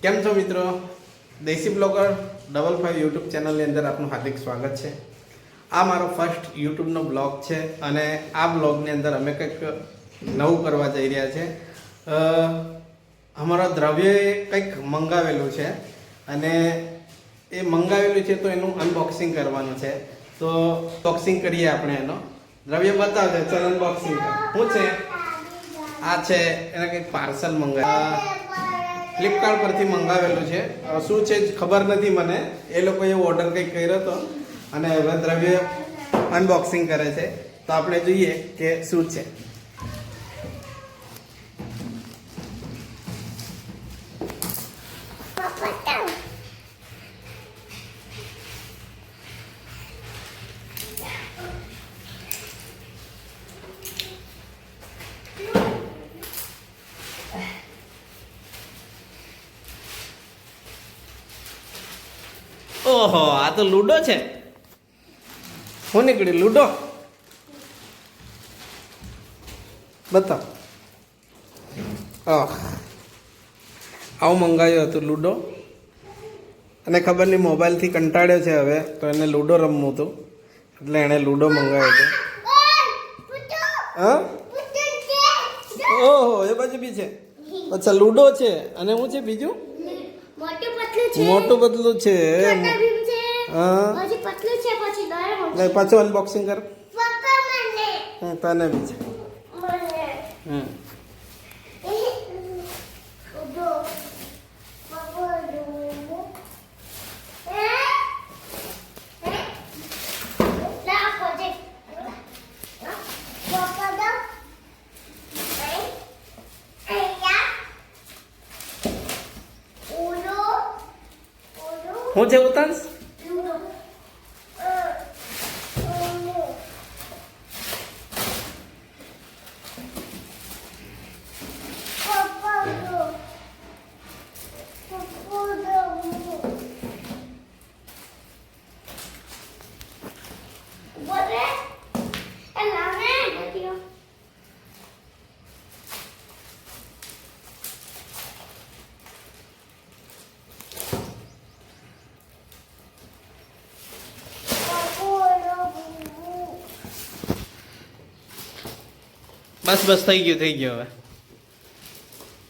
કેમ છો મિત્રો? દેશી બ્લોગર 55 યુટ્યુબ ચેનલની અંદર આપનું હાર્દિક સ્વાગત છે. આ મારો ફર્સ્ટ યુટ્યુબનો બ્લોગ છે અને આ બ્લોગની અંદર અમે કંઈક નવું કરવા જઈ રહ્યા છે. અમારા દ્રવ્યએ કંઈક મંગાવેલું છે અને એ મંગાવેલું છે તો એનું અનબોક્સિંગ કરવાનું છે. તો બોક્સિંગ કરીએ આપણે એનો. દ્રવ્ય બતાવજો, ચાલ અનબોક્સિંગ શું છે? આ છે એને કંઈક પાર્સલ મંગાવ્યું, ફ્લિપકાર્ટ પરથી મંગાવેલું છે. શું છે ખબર નથી મને. એ લોકોએ ઓર્ડર કંઈક કર્યો હતો અને હવે દ્રવ્ય અનબોક્સિંગ કરે છે. તો આપણે જોઈએ કે શું છે. ઓહો, આ તો લૂડો છે. શું નીકળ્યું? લૂડો બતાવ. આવું મંગાવ્યું હતું લૂડો અને ખબર નહીં મોબાઈલથી કંટાળ્યો છે હવે તો એને લૂડો રમવું હતું એટલે એણે લૂડો મંગાવ્યો હતો. હા, ઓહો, એ બાજુ બી છે. અચ્છા, લૂડો છે અને શું છે બીજું? મોટું પતલું છે. હા, પાછું અનબોક્સિંગ કર. તને બી છે. શું છે ઉતાંશ? બસ બસ, થઈ ગયું હવે.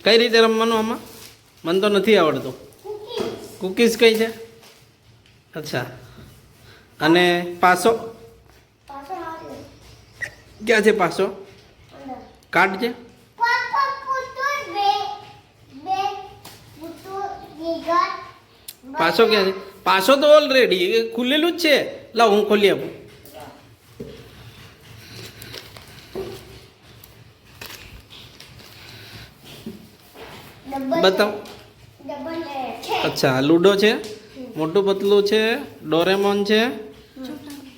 કઈ રીતે રમવાનું આમાં? મને તો નથી આવડતું. કુકીઝ કઈ છે? અચ્છા, અને પાસો ક્યાં છે? પાસો કાર્ડ છે. પાસો ક્યાં છે? પાસો તો ઓલરેડી ખુલેલું જ છે. લાવ હું ખોલી આપું. બતાવ. અચ્છા, લૂડો છે, મોટું પતલું છે, ડોરેમોન છે,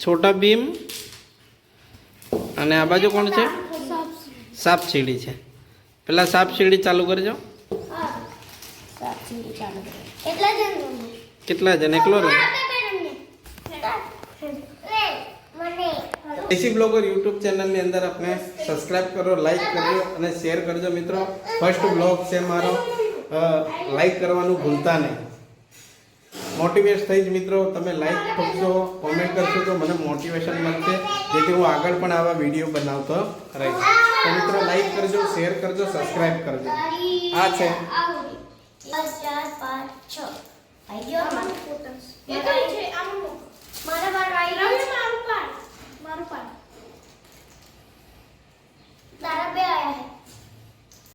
છોટા ભીમ અને આ બાજુ કોણ છે? સાપ સીડી છે. પેલા સાપ સીડી ચાલુ કરજો. કેટલા જણ? એકલો રહે. દેશી બ્લોગર યુટ્યુબ ચેનલની અંદર આપણે સબસ્ક્રાઇબ કરો, લાઈક કરજો અને શેર કરજો મિત્રો. ફર્સ્ટ બ્લોગ છે મારો. લાઈક કરવાનું ભૂલતા નહીં. મોટિવેટ થઈ જ મિત્રો. તમે લાઈક કરશો, કોમેન્ટ કરશો તો મને મોટિવેશન મળશે, જેથી હું આગળ પણ આવા વિડીયો બનાવતો રહીશ. તો મિત્રો લાઈક કરજો, શેર કરજો, સબસ્ક્રાઇબ કરજો. આ છે મારા